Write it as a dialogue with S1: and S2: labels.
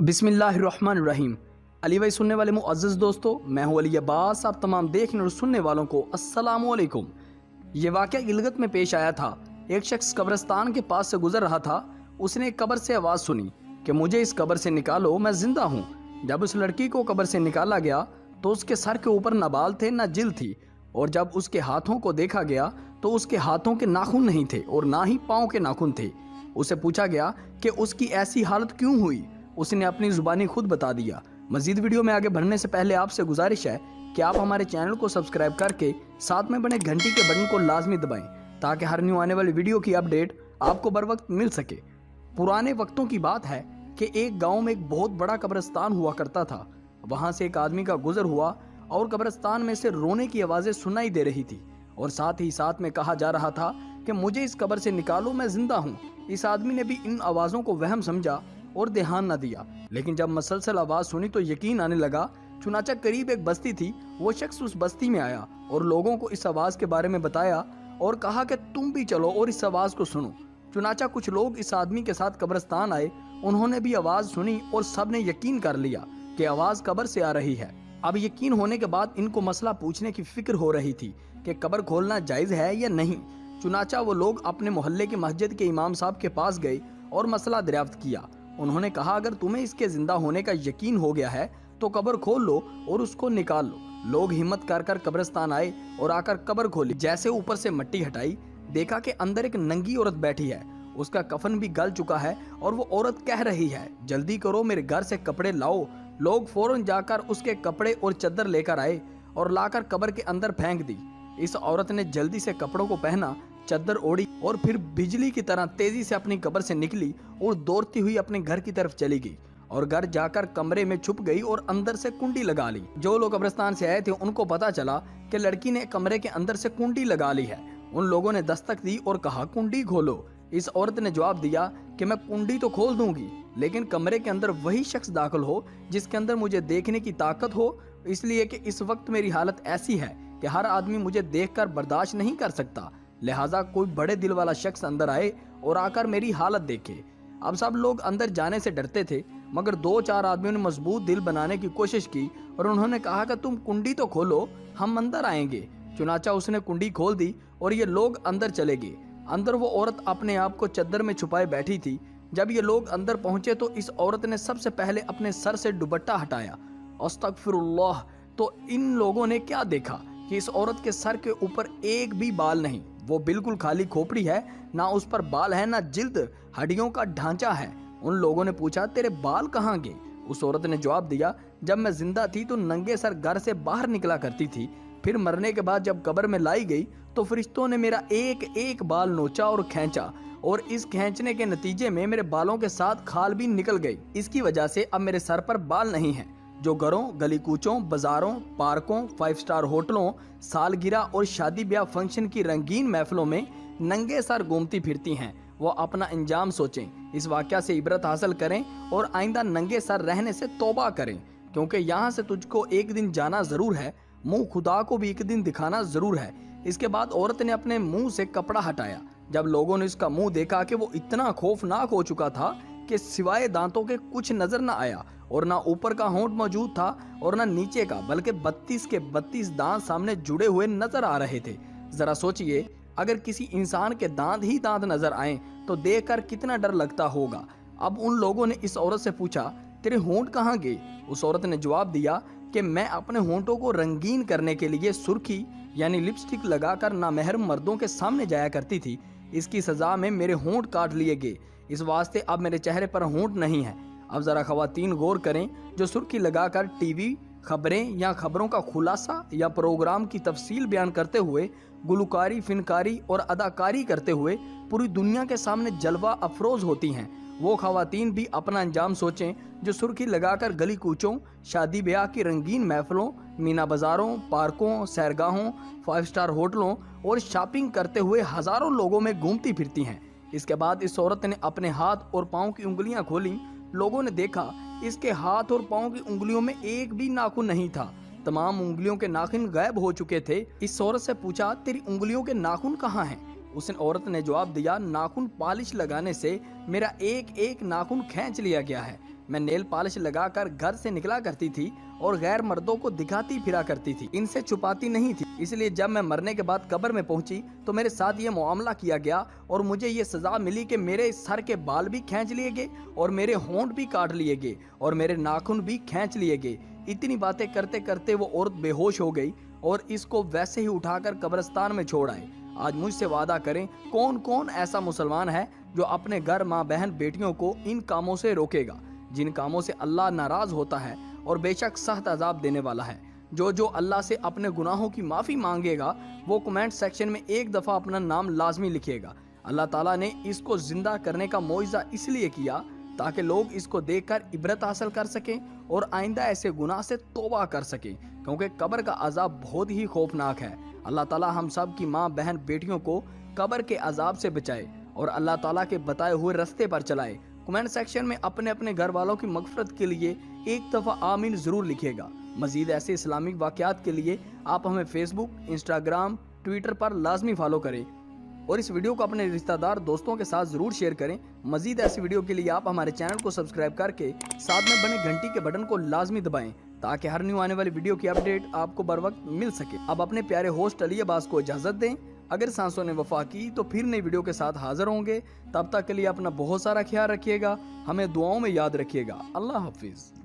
S1: बिस्मिल्लाहिर्रहमानिर्रहीम। अली भाई सुनने वाले मुअज़्ज़ज़ दोस्तों, मैं हूँ अली अब्बास। आप तमाम देखने और सुनने वालों को अस्सलामु अलैकुम। ये वाक़या गिलगित में पेश आया था। एक शख्स कब्रिस्तान के पास से गुजर रहा था। उसने एक कब्र से आवाज़ सुनी कि मुझे इस कब्र से निकालो, मैं ज़िंदा हूँ। जब उस लड़की को कब्र से निकाला गया तो उसके सर के ऊपर न बाल थे न जिल्द थी, और जब उसके हाथों को देखा गया तो उसके हाथों के नाखून नहीं थे और ना ही पाँव के नाखून थे। उसे पूछा गया कि उसकी ऐसी हालत क्यों हुई। उसने अपनी ज़ुबानी खुद बता दिया। मज़ीद वीडियो में आगे बढ़ने से पहले आपसे गुजारिश है कि आप हमारे चैनल को सब्सक्राइब करके साथ में बने घंटी के बटन को लाजमी दबाएं ताकि हर न्यू आने वाली वीडियो की अपडेट आपको बर वक्त मिल सके। पुराने वक्तों की बात है कि एक गांव में एक बहुत बड़ा कब्रिस्तान हुआ करता था। वहां से एक आदमी का गुजर हुआ और कब्रिस्तान में से रोने की आवाज़ें सुनाई दे रही थी और साथ ही साथ में कहा जा रहा था कि मुझे इस कब्र से निकालो, मैं जिंदा हूँ। इस आदमी ने भी इन आवाज़ों को वहम समझा और ध्यान न दिया, लेकिन जब मसलसल आवाज़ सुनी तो यकीन आने लगा। चुनाचा करीब एक बस्ती थी। वो शख्स उस बस्ती में आया और लोगों को इस आवाज़ के बारे में बताया और कहा कि तुम भी चलो और इस आवाज़ को सुनो। चुनाचा कुछ लोग इस आदमी के साथ कब्रिस्तान आए। उन्होंने भी आवाज़ सुनी और सब ने यकीन कर लिया कि आवाज़ कब्र से आ रही है। अब यकीन होने के बाद इनको मसला पूछने की फिक्र हो रही थी कि कब्र खोलना जायज़ है या नहीं। चुनाचा वो लोग अपने मोहल्ले की मस्जिद के इमाम साहब के पास गए और मसला दरियाफ्त किया। उन्होंने कहा, अगर तुम्हें इसके जिंदा होने का यकीन हो गया है तो कब्र खोल लो और उसको निकाल लो। लोग हिम्मत कर कर कब्रिस्तान आए और आकर कब्र खोली। जैसे ऊपर से मिट्टी हटाई, देखा कि अंदर एक नंगी औरत बैठी है। उसका कफन भी गल चुका है और वो औरत कह रही है, जल्दी करो, मेरे घर से कपड़े लाओ। लोग फौरन जाकर उसके कपड़े और चद्दर लेकर आए और लाकर कब्र के अंदर फेंक दी। इस औरत ने जल्दी से कपड़ों को पहना, चद्दर ओढ़ी और फिर बिजली की तरह तेजी से अपनी कब्र से निकली और दौड़ती हुई अपने घर की तरफ चली गई और घर जाकर कमरे में छुप गई और अंदर से कुंडी लगा ली। जो लोग कब्रिस्तान से आए थे उनको पता चला कि लड़की ने कमरे के अंदर से कुंडी लगा ली है। उन लोगों ने दस्तक दी और कहा, कुंडी खोलो। इस औरत ने जवाब दिया कि मैं कुंडी तो खोल दूंगी, लेकिन कमरे के अंदर वही शख्स दाखिल हो जिसके अंदर मुझे देखने की ताकत हो, इसलिए कि इस वक्त मेरी हालत ऐसी है कि हर आदमी मुझे देखकर बर्दाश्त नहीं कर सकता। लिहाजा कोई बड़े दिल वाला शख्स अंदर आए और आकर मेरी हालत देखे। अब सब लोग अंदर जाने से डरते थे, मगर 2-4 आदमियों ने मजबूत दिल बनाने की कोशिश की और उन्होंने कहा कि तुम कुंडी तो खोलो, हम अंदर आएंगे। चुनाचा उसने कुंडी खोल दी और ये लोग अंदर चले गए। अंदर वो औरत अपने आप को चद्दर में छुपाए बैठी थी। जब ये लोग अंदर पहुंचे तो इस औरत ने सबसे पहले अपने सर से दुपट्टा हटाया। अस्तगफिरुल्लाह। तो इन लोगों ने क्या देखा कि इस औरत के सर के ऊपर एक भी बाल नहीं। वो बिल्कुल खाली खोपड़ी है, ना उस पर बाल है ना जिल्द, हड्डियों का ढांचा है। उन लोगों ने पूछा, तेरे बाल कहाँ गए? उस औरत ने जवाब दिया, जब मैं जिंदा थी तो नंगे सर घर से बाहर निकला करती थी, फिर मरने के बाद जब कब्र में लाई गई तो फरिश्तों ने मेरा एक एक बाल नोचा और खींचा, और इस खींचने के नतीजे में मेरे बालों के साथ खाल भी निकल गई। इसकी वजह से अब मेरे सर पर बाल नहीं है। जो घरों, गली कूचों, बाजारों, पार्कों, 5 स्टार होटलों, सालगिरह और शादी ब्याह फंक्शन की रंगीन महफिलों में नंगे सर घूमती फिरती हैं, वो अपना अंजाम सोचें। इस वाक़या से इबरत हासिल करें और आइंदा नंगे सर रहने से तौबा करें, क्योंकि यहाँ से तुझको एक दिन जाना ज़रूर है, मुंह खुदा को भी एक दिन दिखाना ज़रूर है। इसके बाद औरत ने अपने मुंह से कपड़ा हटाया। जब लोगों ने उसका मुंह देखा कि वो इतना खौफनाक हो चुका था कि सिवाय दांतों के कुछ नजर न आया, और ना ऊपर का होंठ मौजूद था और ना नीचे का, बल्कि 32 के 32 दांत सामने जुड़े हुए नजर आ रहे थे। जरा सोचिए, अगर किसी इंसान के दांत ही दांत नजर आए तो देखकर कितना डर लगता होगा। अब उन लोगों ने इस औरत से पूछा, तेरे होंठ कहाँ गए? उस औरत ने जवाब दिया कि मैं अपने होंठों को रंगीन करने के लिए सुर्खी यानी लिपस्टिक लगाकर नामहरम मर्दों के सामने जाया करती थी। इसकी सजा में मेरे होंठ काट लिए गए, इस वास्ते अब मेरे चेहरे पर होंठ नहीं है। अब जरा खवातीन गौर करें, जो सुर्खी लगाकर टीवी खबरें या खबरों का खुलासा या प्रोग्राम की तफसील बयान करते हुए गुलकारी, फिनकारी और अदाकारी करते हुए पूरी दुनिया के सामने जलवा अफरोज होती हैं, वो खवातीन भी अपना अंजाम सोचें जो सुर्खी लगाकर गली कूचों, शादी ब्याह की रंगीन महफिलों, मीना बाजारों, पार्कों, सैरगाहों, 5 स्टार होटलों और शॉपिंग करते हुए हज़ारों लोगों में घूमती फिरती हैं। इसके बाद इस औरत ने अपने हाथ और पाँव की उंगलियां खोली। लोगों ने देखा इसके हाथ और पाँव की उंगलियों में एक भी नाखून नहीं था। तमाम उंगलियों के नाखून गायब हो चुके थे। इस औरत से पूछा, तेरी उंगलियों के नाखून कहाँ हैं? उस औरत ने जवाब दिया, नाखून पॉलिश लगाने से मेरा एक एक नाखून खींच लिया गया है। मैं नेल पॉलिश लगाकर घर से निकला करती थी और गैर मर्दों को दिखाती फिरा करती थी, इनसे छुपाती नहीं थी। इसलिए जब मैं मरने के बाद कब्र में पहुंची तो मेरे साथ ये मामला किया गया और मुझे ये सजा मिली कि मेरे सर के बाल भी खींच लिए गए और मेरे होंठ भी काट लिए गए और मेरे नाखून भी खींच लिए गए। इतनी बातें करते करते वो औरत बेहोश हो गई और इसको वैसे ही उठाकर कब्रिस्तान में छोड़ आए। आज मुझसे वादा करें, कौन कौन ऐसा मुसलमान है जो अपने घर, माँ, बहन, बेटियों को इन कामों से रोकेगा जिन कामों से अल्लाह नाराज होता है और बेशक सख्त अजाब देने वाला है। जो अल्लाह से अपने गुनाहों की माफ़ी मांगेगा वो कमेंट सेक्शन में एक दफ़ा अपना नाम लाजमी लिखिएगा। अल्लाह ताला ने इसको जिंदा करने का मुआवजा इसलिए किया ताकि लोग इसको देखकर इबरत हासिल कर सकें और आइंदा ऐसे गुनाह से तौबा कर सकें, क्योंकि कब्र का अजाब बहुत ही खौफनाक है। अल्लाह ताला हम सब की माँ, बहन, बेटियों को कब्र के अजाब से बचाए और अल्लाह ताला के बताए हुए रास्ते पर चलाए। कमेंट सेक्शन में अपने अपने घर वालों की मगफरत के लिए एक दफ़ा आमीन ज़रूर लिखिएगा। मज़ीद ऐसे इस्लामिक वाक़यात के लिए आप हमें फेसबुक, इंस्टाग्राम, ट्विटर पर लाजमी फॉलो करें और इस वीडियो को अपने रिश्तेदार, दोस्तों के साथ ज़रूर शेयर करें। मज़ीद ऐसी वीडियो के लिए आप हमारे चैनल को सब्सक्राइब करके साथ में बने घंटी के बटन को लाजमी दबाएं ताकि हर न्यू आने वाली वीडियो की अपडेट आपको बर वक्त मिल सके। अब अपने प्यारे होस्ट अली अब्बास को इजाज़त दें। अगर सांसों ने वफा की तो फिर नई वीडियो के साथ हाजिर होंगे। तब तक के लिए अपना बहुत सारा ख्याल रखिएगा, हमें दुआओं में याद रखिएगा। अल्लाह हाफिज़।